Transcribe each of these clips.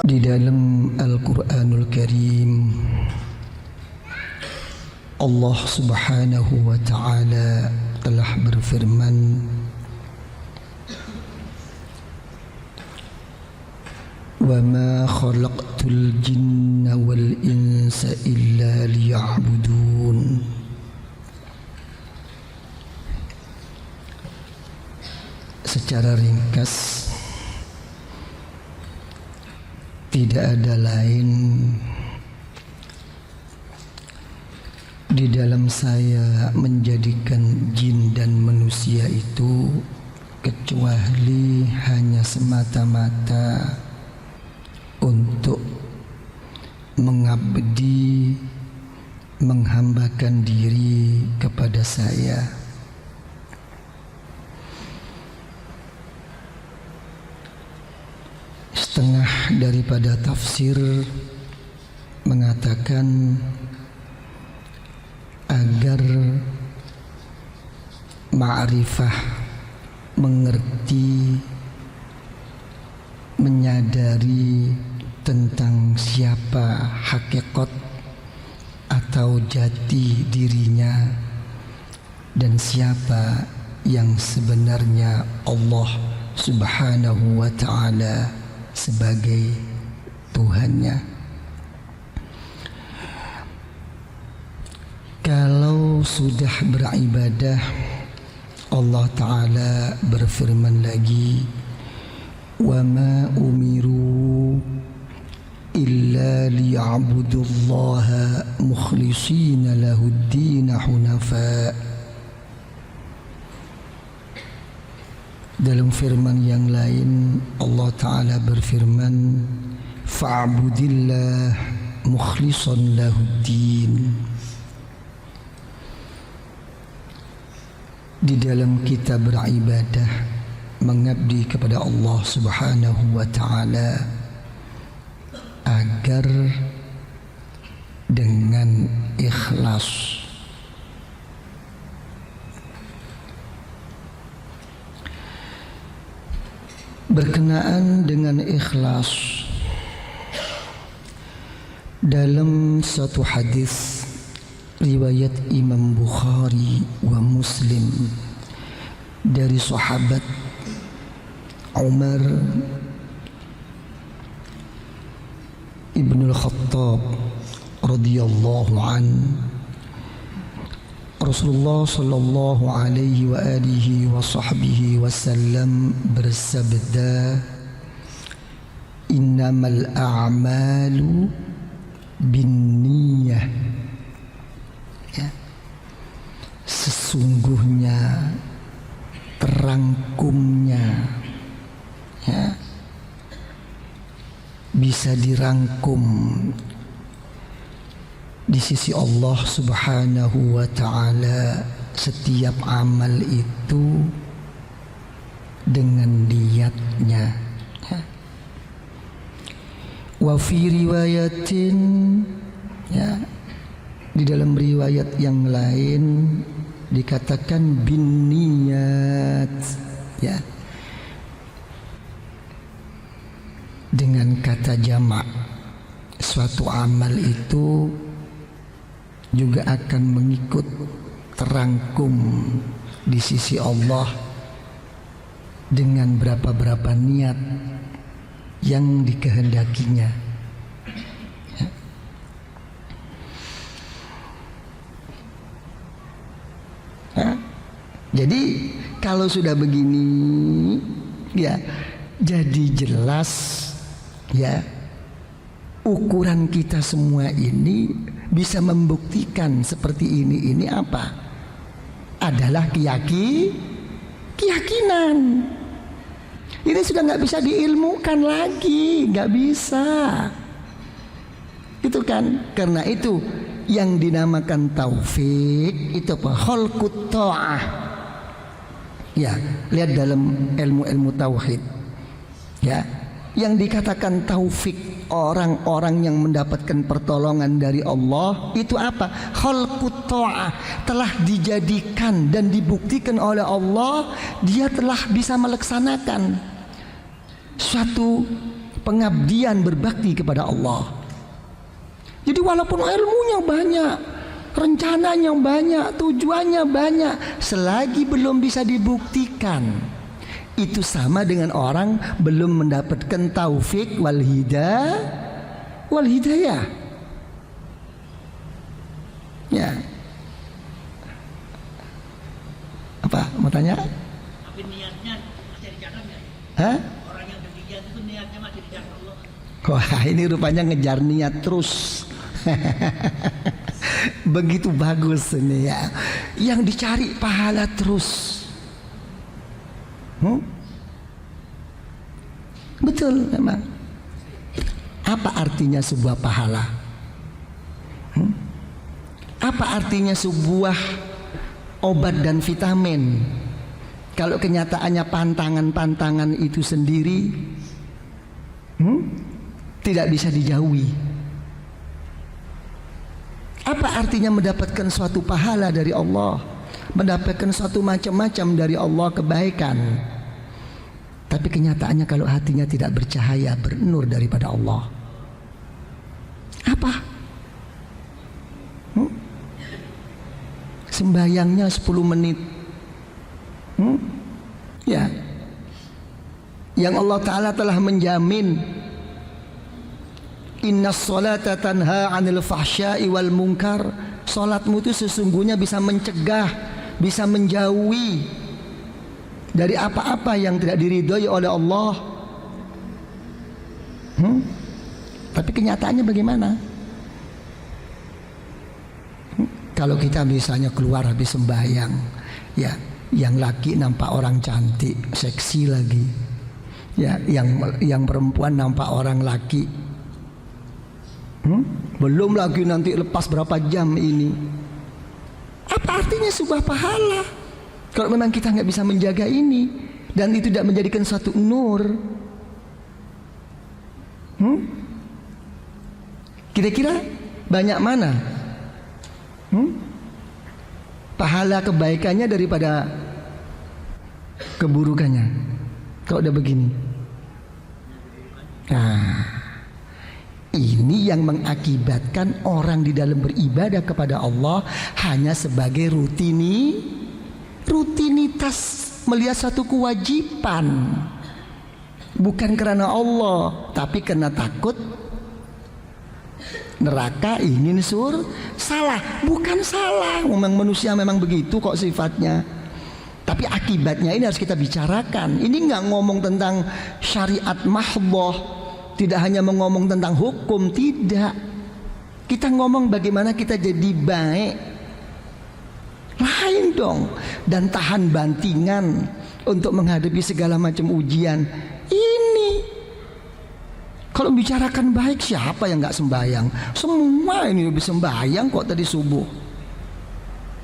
Di dalam Al-Quranul Karim, Allah Subhanahu wa Ta'ala telah berfirman, "Wa ma khalaqtul jinna wal insa illa liya'budun." Secara ringkas, tidak ada lain di dalam saya menjadikan jin dan manusia itu kecuali hanya semata-mata untuk mengabdi, menghambakan diri kepada saya. Setengah daripada tafsir mengatakan agar ma'rifah, mengerti, menyadari tentang siapa hakikat atau jati dirinya dan siapa yang sebenarnya Allah Subhanahu wa Ta'ala sebagai Tuhannya. Kalau sudah beribadah, Allah Ta'ala berfirman lagi, "Wa ma umiru illa liya'budullaha mukhlishina lahud-din hunafa." Dalam firman yang lain, Allah Ta'ala berfirman, "Fa'budillah mukhlishan lahud-din." Di dalam kita beribadah, mengabdi kepada Allah Subhanahu wa Ta'ala agar dengan ikhlas. Berkenaan dengan ikhlas, dalam satu hadis riwayat Imam Bukhari wa Muslim dari sahabat Umar ibn al-Khattab radhiyallahu anhu, Rasulullah sallallahu alaihi wa alihi wa sahbihi wasallam bersabda, "Innamal a'malu binniyah." Ya. Sesungguhnya, terangkumnya, ya, bisa dirangkum di sisi Allah Subhanahu wa Ta'ala setiap amal itu dengan niatnya. Ya. Wa fi riwayatin, ya, di dalam riwayat yang lain dikatakan bin niyat, ya, dengan kata jamak. Suatu amal itu juga akan mengikut terangkum di sisi Allah dengan berapa-berapa niat yang dikehendakinya. Ya. Ya. Jadi kalau sudah begini, ya, jadi jelas, ya, ukuran kita semua ini bisa membuktikan seperti ini apa? Adalah keyakinan. Ini sudah nggak bisa diilmukan lagi, nggak bisa. Itu kan, karena itu yang dinamakan taufik itu apa? Khalqut ta'ah. Ya, lihat dalam ilmu-ilmu tauhid. Ya, yang dikatakan taufik, orang-orang yang mendapatkan pertolongan dari Allah itu apa? Khalqut ta'ah, telah dijadikan dan dibuktikan oleh Allah dia telah bisa melaksanakan suatu pengabdian berbakti kepada Allah. Jadi walaupun ilmunya banyak, rencananya banyak, tujuannya banyak, selagi belum bisa dibuktikan, itu sama dengan orang belum mendapatkan taufik wal hidayah. Ya. Apa? Mau tanya? Tapi niatnya masih dicatat nggak? Hah? Orang yang demikian itu niatnya masih dicatat Allah. Wah, ini rupanya ngejar niat terus. Begitu bagus ini ya. Yang dicari pahala terus. Betul memang. Apa artinya sebuah pahala? Apa artinya sebuah obat dan vitamin kalau kenyataannya pantangan-pantangan itu sendiri tidak bisa dijauhi? Apa artinya mendapatkan suatu pahala dari Allah, mendapatkan suatu macam-macam dari Allah kebaikan, tapi kenyataannya kalau hatinya tidak bercahaya, bernur daripada Allah, apa? Sembayangnya 10 menit, ya, yang Allah Ta'ala telah menjamin, innas sholata tanha 'anil fahsya'i wal munkar. Salatmu itu sesungguhnya bisa mencegah, bisa menjauhi dari apa-apa yang tidak diridhoi oleh Allah. Tapi kenyataannya bagaimana? Kalau kita misalnya keluar habis sembahyang, ya, yang laki nampak orang cantik, seksi lagi, ya, yang perempuan nampak orang laki, belum lagi nanti lepas berapa jam ini. Apa artinya sebuah pahala kalau memang kita nggak bisa menjaga ini dan itu tidak menjadikan suatu nur? Kira-kira banyak mana pahala kebaikannya daripada keburukannya kalau udah begini? Nah, ini yang mengakibatkan orang di dalam beribadah kepada Allah hanya sebagai rutinitas, melihat satu kewajiban, bukan karena Allah, tapi karena takut neraka, ingin salah. Bukan salah, memang manusia memang begitu kok sifatnya, tapi akibatnya ini harus kita bicarakan. Ini nggak ngomong tentang syariat mahdhah, tidak hanya mengomong tentang hukum, tidak. Kita ngomong bagaimana kita jadi baik, lain dong, dan tahan bantingan untuk menghadapi segala macam ujian. Ini kalau bicarakan baik, siapa yang nggak sembahyang? Semua ini lebih sembahyang kok tadi subuh.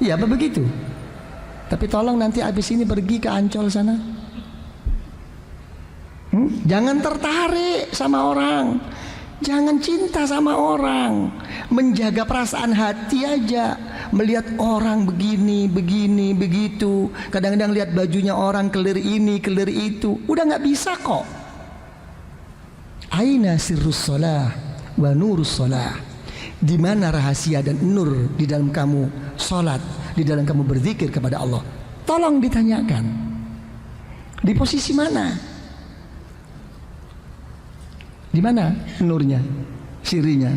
Ya apa begitu? Tapi tolong nanti habis ini pergi ke Ancol sana. Jangan tertarik sama orang, jangan cinta sama orang, menjaga perasaan hati aja. Melihat orang begini, begitu. Kadang-kadang lihat bajunya orang kelir ini, kelir itu, udah nggak bisa kok. Aina sirrus shalah wa nurus shalah. Di mana rahasia dan nur di dalam kamu salat, di dalam kamu berzikir kepada Allah? Tolong ditanyakan. Di posisi mana? Di mana nurnya, sirinya?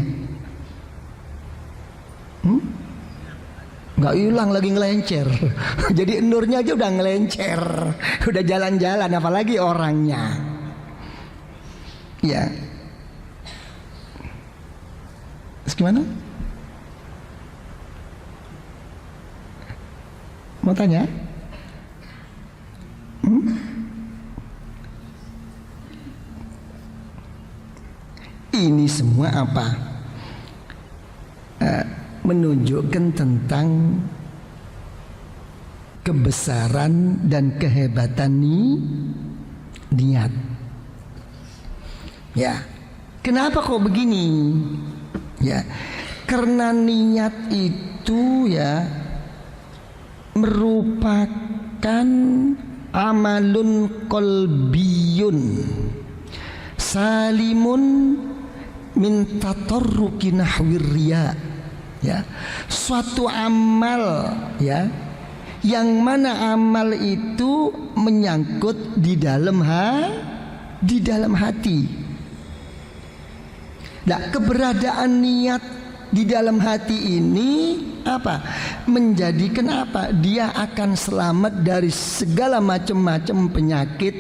Nggak hilang, lagi ngelencer. Jadi nurnya aja udah ngelencer, udah jalan-jalan, apalagi orangnya. Ya. Terus gimana? Mau tanya? Ini semua apa? Menunjukkan tentang kebesaran dan kehebatan niat. Ya, kenapa kok begini? Ya, karena niat itu ya merupakan amalun qalbiyun, salimun min tatarruki nahwir riya, ya, suatu amal, ya, yang mana amal itu menyangkut di dalam hati. Nah, keberadaan niat di dalam hati ini apa? Menjadikan apa? Dia akan selamat dari segala macam-macam penyakit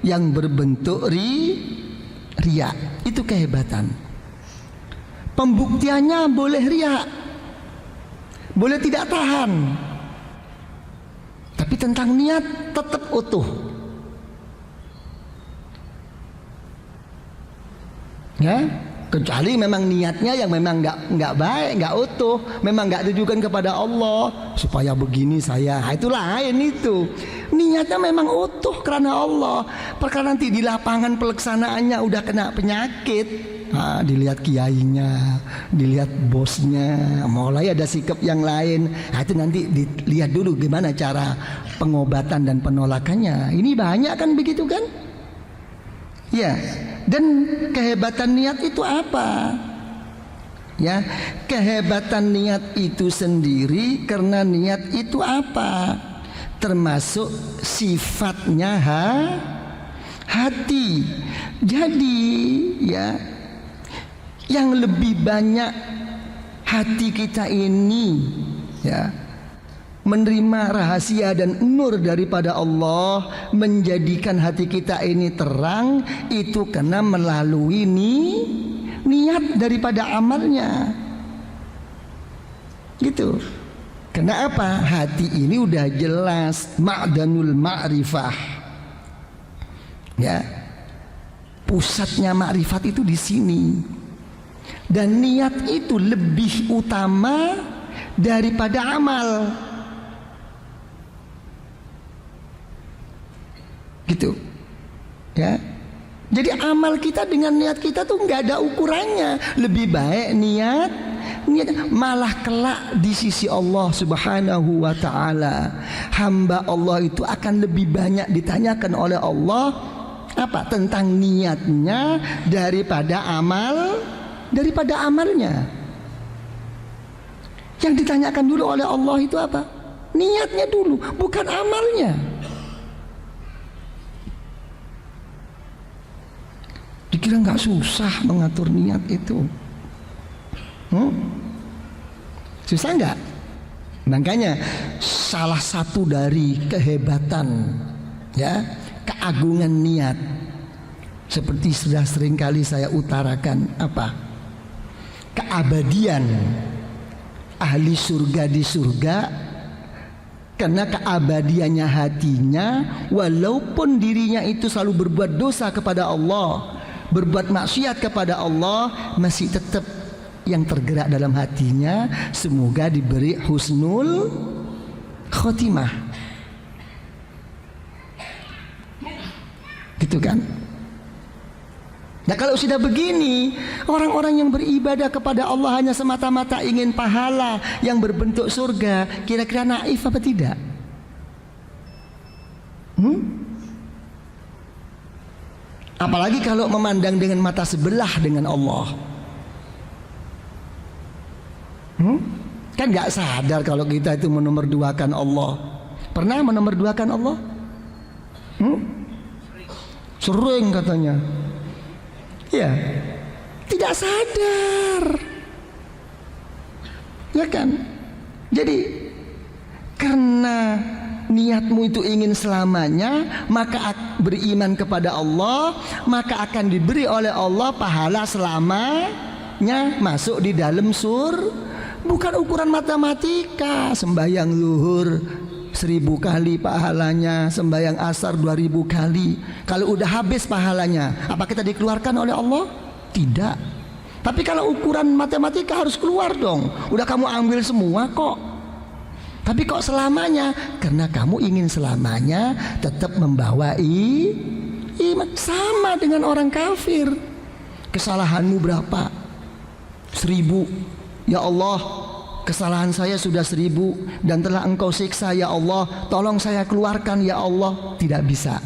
yang berbentuk riya. Itu kehebatan. Pembuktiannya boleh riya, boleh tidak tahan, tapi tentang niat tetap utuh. Ya, kecuali memang niatnya yang memang nggak baik, nggak utuh, memang nggak ditujukan kepada Allah supaya begini saya, itu lain itu. Niatnya memang utuh karena Allah. Perkara nanti di lapangan pelaksanaannya udah kena penyakit, dilihat kiainya, dilihat bosnya, mulai ada sikap yang lain. Itu nanti dilihat dulu gimana cara pengobatan dan penolakannya. Ini banyak kan begitu kan? Ya, dan kehebatan niat itu apa? Ya, kehebatan niat itu sendiri karena niat itu apa? Termasuk sifatnya hati. Jadi, ya, yang lebih banyak hati kita ini, ya, menerima rahasia dan nur daripada Allah, menjadikan hati kita ini terang, itu karena melalui niat daripada amalnya. Gitu. Kenapa? Hati ini udah jelas ma'danul ma'rifah. Ya. Pusatnya ma'rifat itu di sini. Dan niat itu lebih utama daripada amal. Gitu. Ya. Jadi amal kita dengan niat kita tuh nggak ada ukurannya. Lebih baik niat malah kelak di sisi Allah Subhanahu wa taala. Hamba Allah itu akan lebih banyak ditanyakan oleh Allah apa? Tentang niatnya daripada amalnya. Yang ditanyakan dulu oleh Allah itu apa? Niatnya dulu, bukan amalnya. Dikira nggak susah mengatur niat itu? Susah nggak? Makanya salah satu dari kehebatan, ya, keagungan niat, seperti sudah sering kali saya utarakan, apa? Keabadian ahli surga di surga karena keabadiannya hatinya, walaupun dirinya itu selalu berbuat dosa kepada Allah, berbuat maksiat kepada Allah, masih tetap yang tergerak dalam hatinya semoga diberi husnul khotimah. Gitu kan? Nah, kalau sudah begini, orang-orang yang beribadah kepada Allah hanya semata-mata ingin pahala yang berbentuk surga, kira-kira naif apa tidak? Apalagi kalau memandang dengan mata sebelah dengan Allah. Kan gak sadar kalau kita itu menomorduakan Allah. Pernah menomorduakan Allah? Sering katanya. Ya, tidak sadar. Ya kan? Jadi karena niatmu itu ingin selamanya, maka beriman kepada Allah, maka akan diberi oleh Allah pahala selamanya masuk di dalam surga. Bukan ukuran matematika. Sembahyang zuhur 1000 kali pahalanya, sembahyang asar 2000 kali. Kalau udah habis pahalanya, apa kita dikeluarkan oleh Allah? Tidak. Tapi kalau ukuran matematika harus keluar dong. Udah kamu ambil semua kok. Tapi kok selamanya? Karena kamu ingin selamanya tetap membawa iman. Sama dengan orang kafir. Kesalahanmu berapa? 1000. Ya Allah, kesalahan saya sudah 1000 dan telah Engkau siksa, ya Allah, tolong saya keluarkan, ya Allah. Tidak bisa.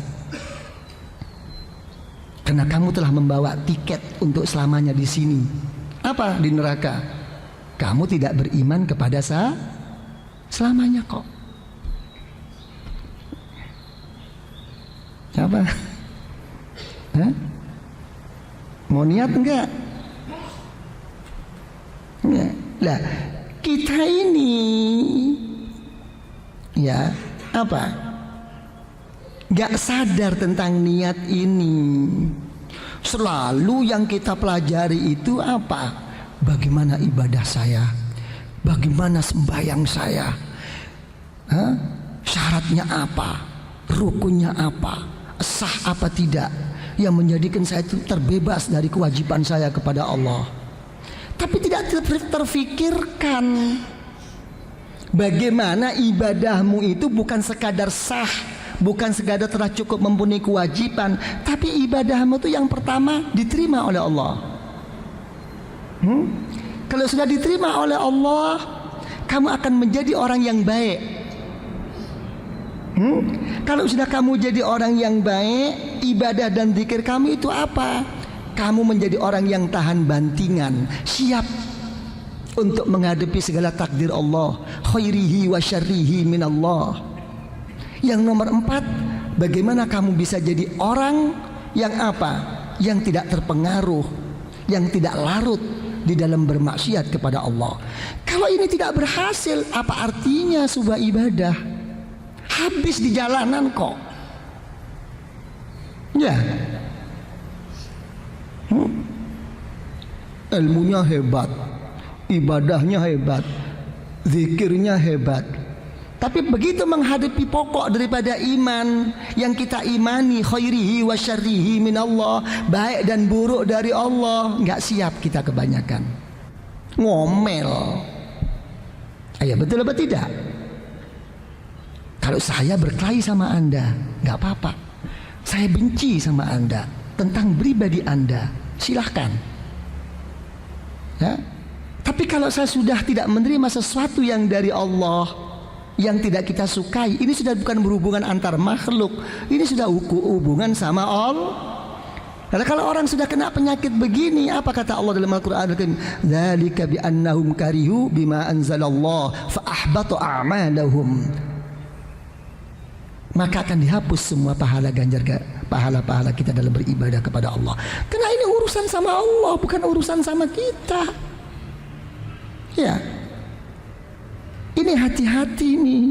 Karena kamu telah membawa tiket untuk selamanya di sini. Apa? Di neraka. Kamu tidak beriman kepada selamanya kok. Apa? Hah? Mau niat enggak? Enggak. Lah, kita ini ya apa? Enggak sadar tentang niat ini. Selalu yang kita pelajari itu apa? Bagaimana ibadah saya? Bagaimana sembahyang saya? Hah? Syaratnya apa? Rukunnya apa? Sah apa tidak? Yang menjadikan saya itu terbebas dari kewajiban saya kepada Allah. Tapi tidak terfikirkan bagaimana ibadahmu itu bukan sekadar sah, bukan sekadar telah cukup memenuhi kewajiban, tapi ibadahmu itu yang pertama diterima oleh Allah. Kalau sudah diterima oleh Allah, kamu akan menjadi orang yang baik. Kalau sudah kamu jadi orang yang baik, ibadah dan zikir kamu itu apa? Kamu menjadi orang yang tahan bantingan, siap untuk menghadapi segala takdir Allah, khairihi wa syarrihi minallah. Yang nomor 4, bagaimana kamu bisa jadi orang yang apa? Yang tidak terpengaruh, yang tidak larut di dalam bermaksiat kepada Allah. Kalau ini tidak berhasil, apa artinya sebuah ibadah? Habis di jalanan kok. Ya. Ilmunya hebat, ibadahnya hebat, zikirnya hebat. Tapi begitu menghadapi pokok daripada iman yang kita imani, khairihi wa syarrihi minallah, baik dan buruk dari Allah, enggak siap kita kebanyakan. Ngomel. Ayah, betul apa tidak? Kalau saya berkelahi sama Anda, enggak apa-apa. Saya benci sama Anda tentang pribadi Anda, silahkan. Ya. Tapi kalau saya sudah tidak menerima sesuatu yang dari Allah, yang tidak kita sukai, ini sudah bukan berhubungan antar makhluk, ini sudah hubungan sama Allah. Karena kalau orang sudah kena penyakit begini, apa kata Allah dalam Al-Quran? Dzalika bi annahum karihu bima anzalallah fa ahbata a'malahum. Maka akan dihapus semua pahala kita dalam beribadah kepada Allah. Karena ini urusan sama Allah, bukan urusan sama kita. Ya. Ini hati-hati nih.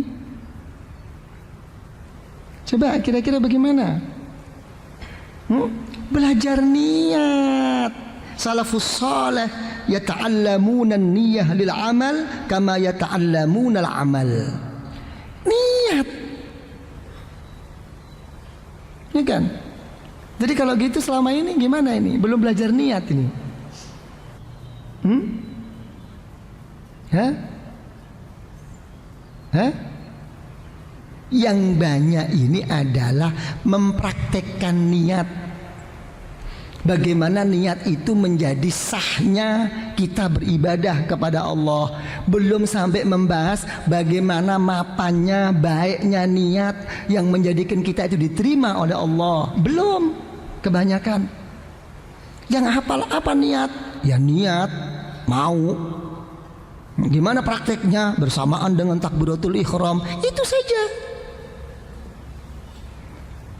Coba kira-kira bagaimana? Belajar niat. Salafus salih yata'allamuna an-niyyah lil amal kama yata'allamuna al-amal. Niat. Ya kan? Jadi kalau gitu selama ini gimana ini? Belum belajar niat ini. Hah? Yang banyak ini adalah mempraktekkan niat. Bagaimana niat itu menjadi sahnya kita beribadah kepada Allah. Belum sampai membahas bagaimana mapannya, baiknya niat yang menjadikan kita itu diterima oleh Allah. Belum. Kebanyakan yang hafal apa niat? Ya niat mau. Gimana prakteknya? Bersamaan dengan takbiratul ihram. Itu saja.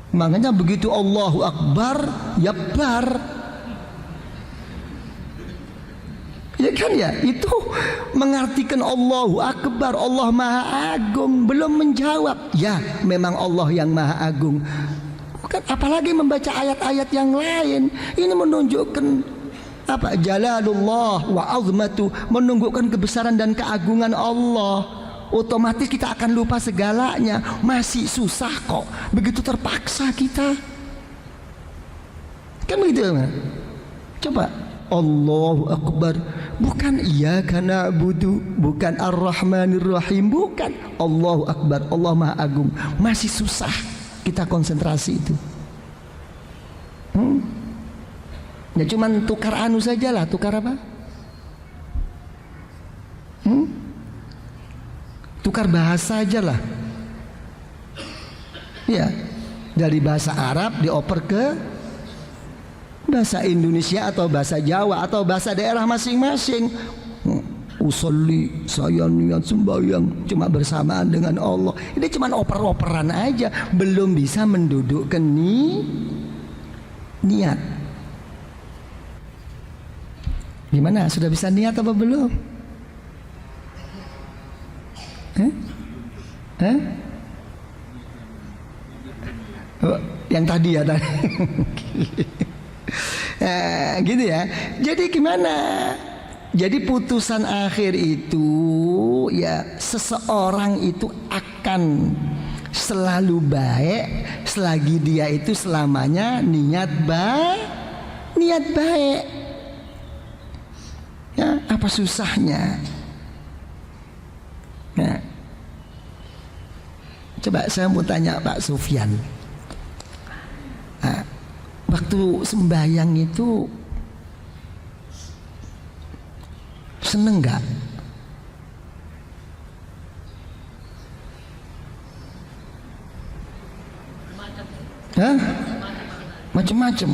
Makanya begitu Allahu Akbar, ya bar. Ya kan ya, itu mengartikan Allahu Akbar, Allah Maha Agung. Belum menjawab, ya memang Allah yang Maha Agung. Bukan, apalagi membaca ayat-ayat yang lain. Ini menunjukkan apa? Jalalullah wa azmatu, menunjukkan kebesaran dan keagungan Allah. Otomatis kita akan lupa segalanya. Masih susah kok, begitu terpaksa kita. Kan begitu kan? Coba Allahu Akbar, bukan iyyaka na'budu, bukan Ar-Rahmanir Rahim, bukan. Allahu Akbar, Allah Maha Agung. Masih susah kita konsentrasi itu. Ya cuman tukar anu sajalah, tukar apa? Tukar bahasa aja lah. Ya, dari bahasa Arab dioper ke bahasa Indonesia atau bahasa Jawa atau bahasa daerah masing-masing. Usolli, saya niat sembahyang cuma bersamaan dengan Allah. Ini cuma oper-operan aja, belum bisa mendudukkan niat. Gimana? Sudah bisa niat apa belum? Oh, yang tadi ya tadi. Gitu ya. Jadi gimana? Jadi putusan akhir itu ya, seseorang itu akan selalu baik selagi dia itu selamanya niat baik. Ya, apa susahnya? Nah, coba saya mau tanya Pak Sufyan. Nah, waktu sembahyang itu seneng nggak? Hah? Macem-macem.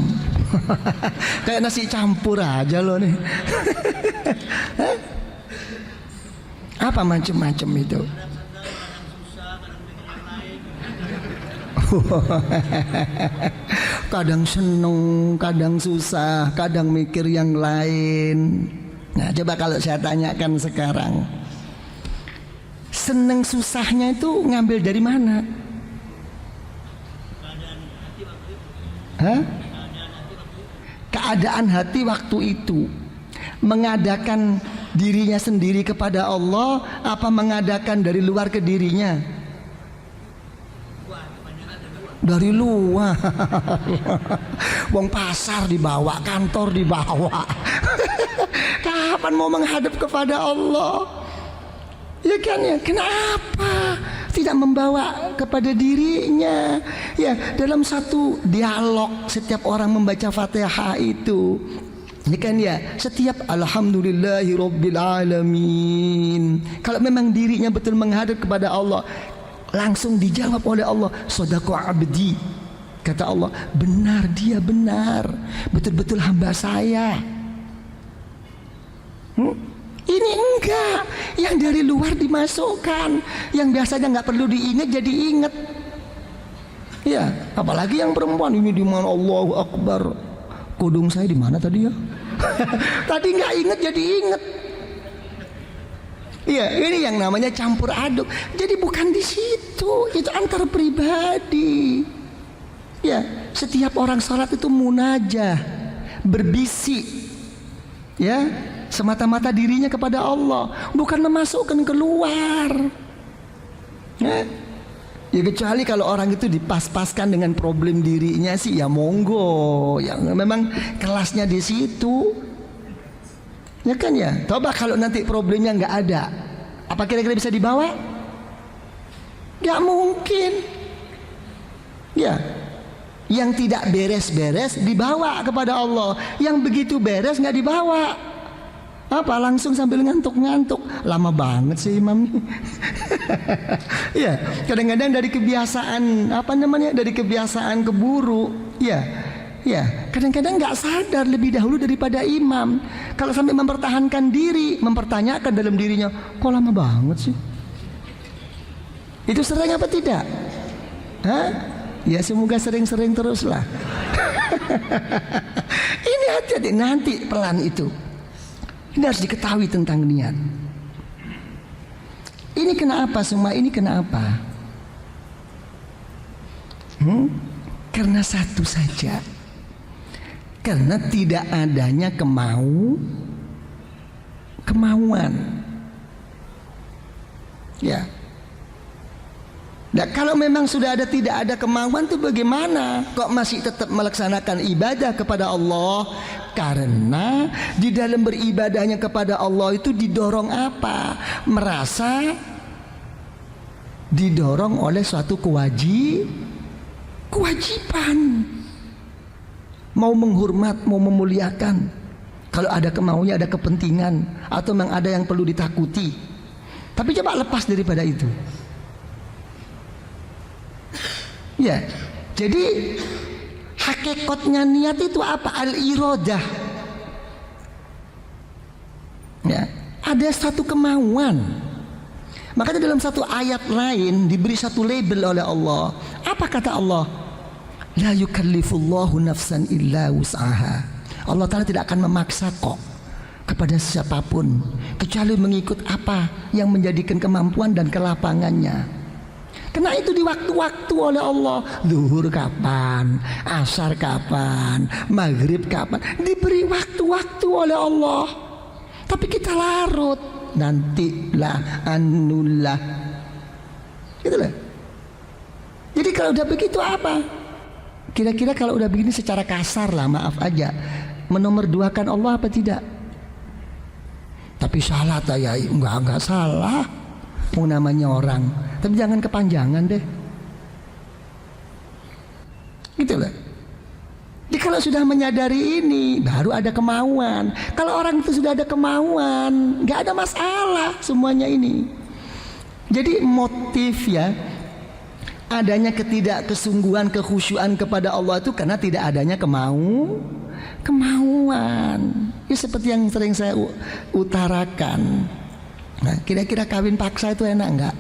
Kayak nasi campur aja loh nih. Apa macem-macem itu? Kadang seneng, kadang susah, kadang mikir yang lain. Nah, coba kalau saya tanyakan sekarang, seneng susahnya itu ngambil dari mana? Hah? Keadaan hati waktu itu. Mengadakan dirinya sendiri kepada Allah, apa mengadakan dari luar ke dirinya? Dari luar. Wong pasar dibawa, kantor dibawa. Kapan mau menghadap kepada Allah? Ya kan ya, kenapa tidak membawa kepada dirinya? Ya, dalam satu dialog setiap orang membaca Fatihah itu, ini kan ya, setiap alhamdulillahirabbil alamin. Kalau memang dirinya betul menghadap kepada Allah, langsung dijawab oleh Allah, shadaqa abdi. Kata Allah, benar, dia benar, betul-betul hamba saya. Ini enggak, yang dari luar dimasukkan, yang biasanya nggak perlu diingat jadi ingat. Ya, apalagi yang perempuan ini di mana Allahu Akbar. Kudung saya di mana tadi ya? Tadi nggak ingat jadi ingat. Iya, ini yang namanya campur aduk. Jadi bukan di situ, itu antar pribadi. Ya, setiap orang salat itu munajah, berbisik, ya, semata-mata dirinya kepada Allah, bukan memasukkan keluar. Ya kecuali kalau orang itu dipas-paskan dengan problem dirinya sih, ya monggo, yang memang kelasnya di situ. Ya kan ya. Coba kalau nanti problemnya nggak ada, apa kira-kira bisa dibawa? Nggak mungkin. Ya, yang tidak beres-beres dibawa kepada Allah, yang begitu beres nggak dibawa. Apa langsung sambil ngantuk-ngantuk? Lama banget sih imam nih. Ya, kadang-kadang dari kebiasaan dari kebiasaan keburu. Ya, kadang-kadang nggak sadar lebih dahulu daripada imam. Kalau sampai mempertahankan diri, mempertanyakan dalam dirinya, kok lama banget sih? Itu sering apa tidak? Hah? Ya semoga sering-sering teruslah. Ini hati-hati, nanti pelan itu. Ini harus diketahui tentang niat. Ini kenapa semua ini kenapa? Karena satu saja. Karena tidak adanya kemauan. Ya. Nah, kalau memang sudah tidak ada kemauan itu bagaimana? Kok masih tetap melaksanakan ibadah kepada Allah? Karena di dalam beribadahnya kepada Allah itu didorong apa? Merasa didorong oleh suatu kewajiban. Mau menghormat, mau memuliakan. Kalau ada kemauannya, ada kepentingan, atau memang ada yang perlu ditakuti. Tapi coba lepas daripada itu. Ya, jadi Hakikatnya niat itu apa? Al-iradah. Ya, ada satu kemauan. Makanya dalam satu ayat lain diberi satu label oleh Allah. Apa kata Allah? La yukallifullahu nafsan illa wus'aha. Allah Ta'ala tidak akan memaksa kok kepada siapapun kecuali mengikut apa yang menjadikan kemampuan dan kelapangannya. Karena itu di waktu-waktu oleh Allah. Zuhur kapan, asar kapan, maghrib kapan, diberi waktu-waktu oleh Allah. Tapi kita larut, nantilah, anulah, itulah. Jadi kalau udah begitu apa? Kira-kira kalau udah begini secara kasar lah, maaf aja, menomorduakan Allah apa tidak? Tapi salah tak ya? Enggak salah. Mau namanya orang, tapi jangan kepanjangan deh. Gitu loh. Jadi kalau sudah menyadari ini, baru ada kemauan. Kalau orang itu sudah ada kemauan, nggak ada masalah semuanya ini. Jadi motif ya, adanya ketidakkesungguhan, kekhusyuan kepada Allah itu karena tidak adanya kemauan. Ya seperti yang sering saya utarakan. Nah, kira-kira kawin paksa itu enak enggak?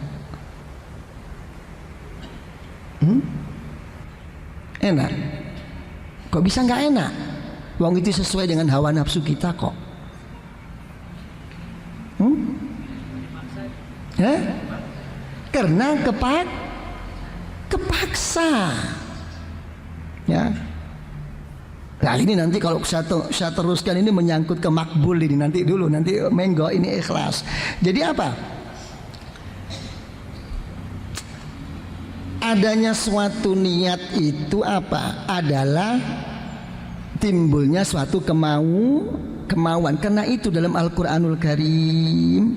Enak. Kok bisa enggak enak? Wong itu sesuai dengan hawa nafsu kita kok. Karena kepaksa. Ya. Nah ini nanti kalau saya teruskan ini menyangkut ke makbul ini, nanti menggo ini ikhlas. Jadi apa? Adanya suatu niat itu apa? Adalah timbulnya suatu kemauan. Karena itu dalam Al-Qur'anul Karim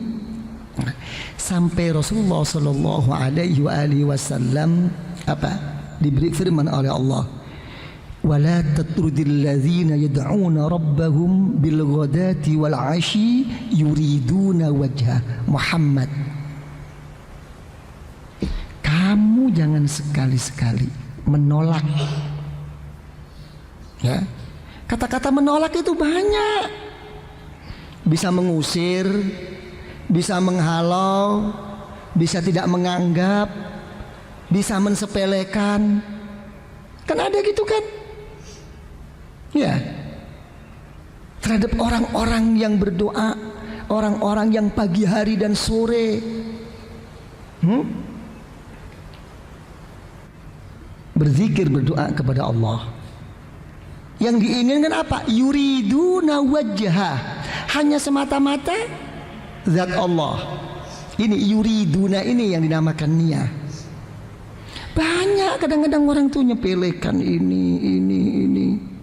sampai Rasulullah Shallallahu Alaihi Wasallam apa? Diberi firman oleh Allah. ولا تطرد الذين يدعون ربهم بالغداة والعشي يريدون وجهه Muhammad. Kamu jangan sekali-sekali menolak. Ya, kata-kata menolak itu banyak. Bisa mengusir, bisa menghalau, bisa tidak menganggap, bisa mensepelekan. Kan ada gitu kan? Ya, terhadap orang-orang yang berdoa, orang-orang yang pagi hari dan sore berzikir, berdoa kepada Allah. Yang diinginkan apa? Yuriduna wajha, hanya semata-mata zat Allah. Ini yuriduna ini yang dinamakan niyah. Banyak kadang-kadang orang tuh nyepelekan ini.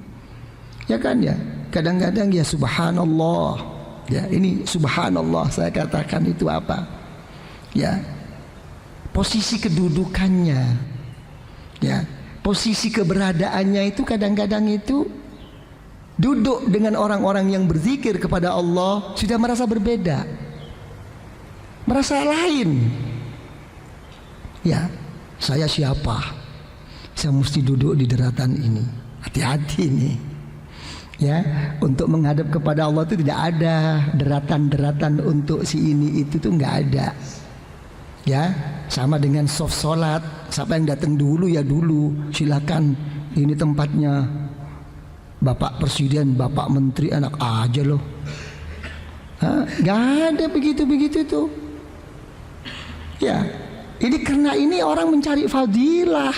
Ya kan ya, kadang-kadang ya subhanallah. Ya ini subhanallah saya katakan itu apa? Ya, posisi kedudukannya. Ya, posisi keberadaannya itu kadang-kadang itu duduk dengan orang-orang yang berzikir kepada Allah sudah merasa berbeda. Merasa lain. Ya, saya siapa? Saya mesti duduk di daratan ini. Hati-hati nih. Ya, untuk menghadap kepada Allah itu tidak ada deratan-deratan untuk si ini itu tuh nggak ada. Ya, sama dengan soft sholat. Siapa yang datang dulu ya dulu. Silakan, ini tempatnya Bapak Presiden, Bapak Menteri, anak aja loh. Nggak ada begitu tuh. Ya, ini karena ini orang mencari fadilah.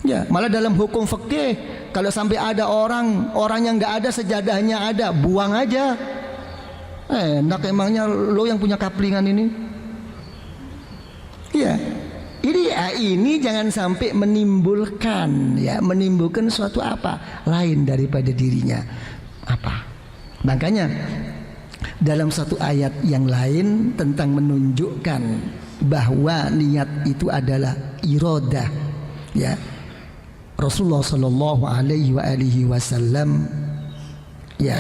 Ya, malah dalam hukum fikih kalau sampai ada orang yang nggak ada sejadahnya ada, buang aja. Enak emangnya lo yang punya kaplingan ini. Ya, ini jangan sampai menimbulkan suatu apa lain daripada dirinya. Apa? Makanya dalam satu ayat yang lain tentang menunjukkan bahwa niat itu adalah iradah. Ya. Rasulullah Shallallahu Alaihi Wasallam ya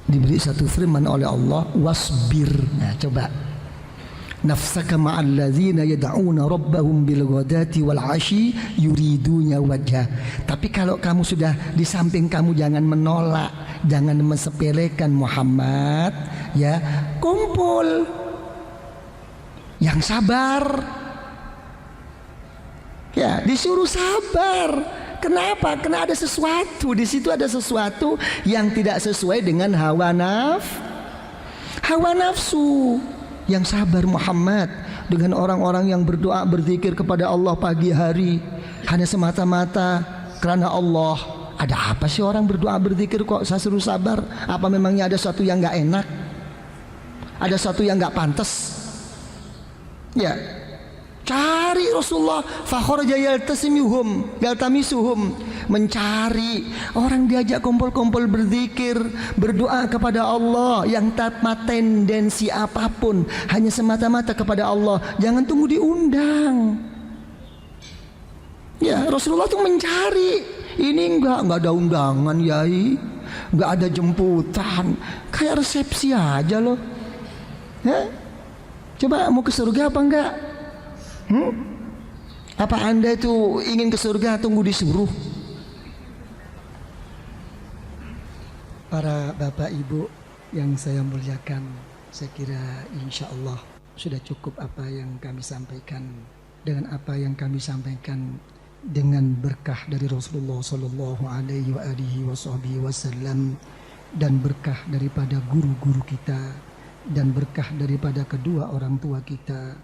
diberi satu firman oleh Allah, wasbir. Nah coba nafsaka ma'al ladzina yad'una rabbahum bil ghadati wal 'ashyi yuriduna wajha. Tapi kalau kamu sudah di samping kamu, jangan menolak, jangan mensepelekan Muhammad, ya, kumpul yang sabar. Ya, disuruh sabar. Kenapa? Karena ada sesuatu di situ, ada sesuatu yang tidak sesuai dengan hawa nafsu. Yang sabar Muhammad dengan orang-orang yang berdoa berzikir kepada Allah pagi hari hanya semata-mata karena Allah. Ada apa sih orang berdoa berzikir kok saya suruh sabar? Apa memangnya ada sesuatu yang nggak enak? Ada sesuatu yang nggak pantas? Ya, cari Rasulullah, fakhraja yaltamisuhum, mencari orang, diajak kumpul-kumpul berzikir, berdoa kepada Allah yang tanpa tendensi apapun, hanya semata-mata kepada Allah. Jangan tunggu diundang. Ya, Rasulullah tuh mencari. Ini enggak ada undangan, yai, enggak ada jemputan, kayak resepsi aja loh. Ya? Coba mau ke surga apa enggak? Apa Anda itu ingin ke surga tunggu disuruh? Para bapak ibu yang saya muliakan, saya kira insya Allah sudah cukup apa yang kami sampaikan. Dengan apa yang kami sampaikan, dengan berkah dari Rasulullah Sallallahu Alaihi Wasallam, dan berkah daripada guru-guru kita, dan berkah daripada kedua orang tua kita,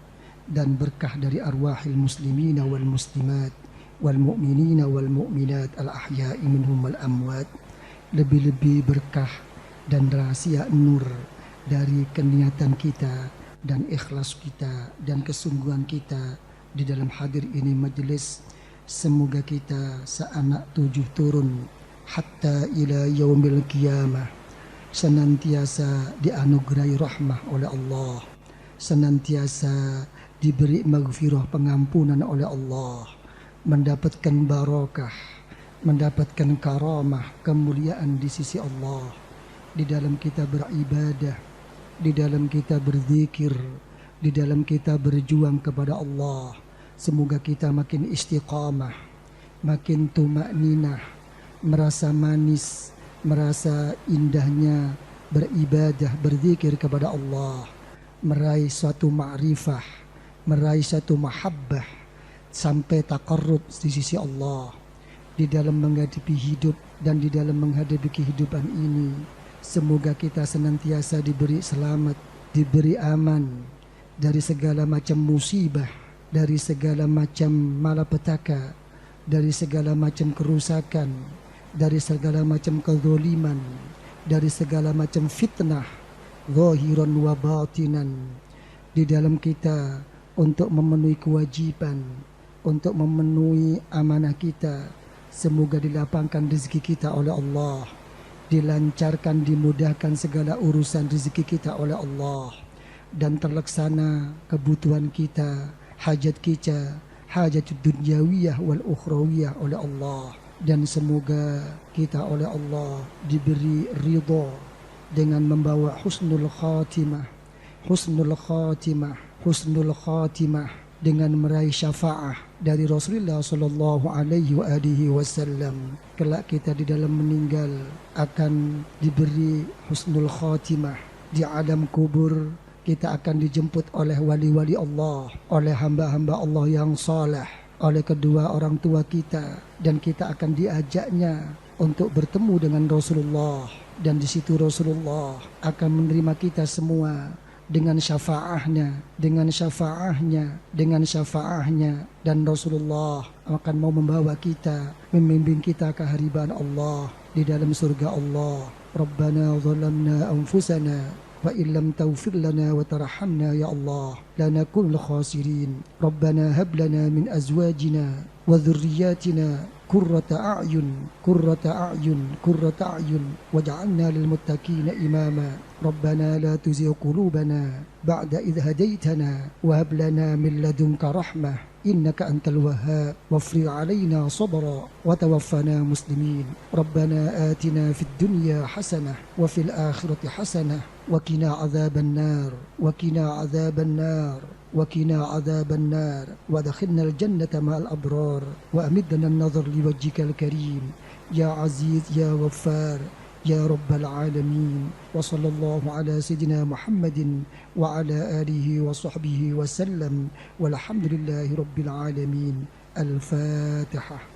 dan berkah dari arwahil muslimina wal muslimat wal mu'minina wal mu'minat al ahya'i minhum wal amwat. Lebih-lebih berkah dan rahasia nur dari keniatan kita dan ikhlas kita dan kesungguhan kita di dalam hadir ini majelis. Semoga kita seanak 7 turun hatta ila yaumil qiyamah senantiasa dianugerahi rahmah oleh Allah, senantiasa diberi maghfirah, pengampunan oleh Allah, mendapatkan barokah, mendapatkan karamah, kemuliaan di sisi Allah, di dalam kita beribadah, di dalam kita berzikir, di dalam kita berjuang kepada Allah. Semoga kita makin istiqamah, makin tumakninah, merasa manis, merasa indahnya beribadah, berzikir kepada Allah, meraih suatu ma'rifah, meraih satu mahabbah sampai taqarrub di sisi Allah di dalam menghadapi hidup dan di dalam menghadapi kehidupan ini. Semoga kita senantiasa diberi selamat, diberi aman dari segala macam musibah, dari segala macam malapetaka, dari segala macam kerusakan, dari segala macam kezaliman, dari segala macam fitnah zahiran wa batinan di dalam kita, untuk memenuhi kewajiban, untuk memenuhi amanah kita. Semoga dilapangkan rezeki kita oleh Allah, dilancarkan, dimudahkan segala urusan rezeki kita oleh Allah, dan terlaksana kebutuhan kita, hajat kita, hajat dunyawiyah wal ukhrawiyah oleh Allah. Dan semoga kita oleh Allah diberi ridha dengan membawa husnul khatimah, husnul khatimah, husnul khatimah, dengan meraih syafaah dari Rasulullah Sallallahu Alaihi Wasallam. Kelak kita di dalam meninggal akan diberi husnul khatimah di alam kubur. Kita akan dijemput oleh wali-wali Allah, oleh hamba-hamba Allah yang saleh, oleh kedua orang tua kita, dan kita akan diajaknya untuk bertemu dengan Rasulullah. Dan di situ Rasulullah akan menerima kita semua dengan syafaahnya, dengan syafaahnya, dengan syafaahnya. Dan Rasulullah akan mau membawa kita, membimbing kita ke hariban Allah di dalam surga Allah. Rabbana zalamna anfusana wa illam taghfir lana wa tarhamna ya Allah lanakunul khasirin. Rabbana hab lana min azwajina wa dhurriyyatina qurrata a'yun qurrata a'yun qurrata a'yun waj'alna lil muttaqina imama. Rabbana la tuzigh qulubana ba'da idh hadaytana wa hab lana min ladunka rahmah إنك أنت الوهاب وافرغ علينا صبرا وتوفنا مسلمين. ربنا آتنا في الدنيا حسنة وفي الآخرة حسنة وقنا عذاب النار وقنا عذاب النار وقنا عذاب النار وادخلنا الجنة مع الأبرار وأمدنا النظر لوجهك الكريم يا عزيز يا غفار يا رب العالمين. وصلى الله على سيدنا محمد وعلى آله وصحبه وسلم والحمد لله رب العالمين. الفاتحة.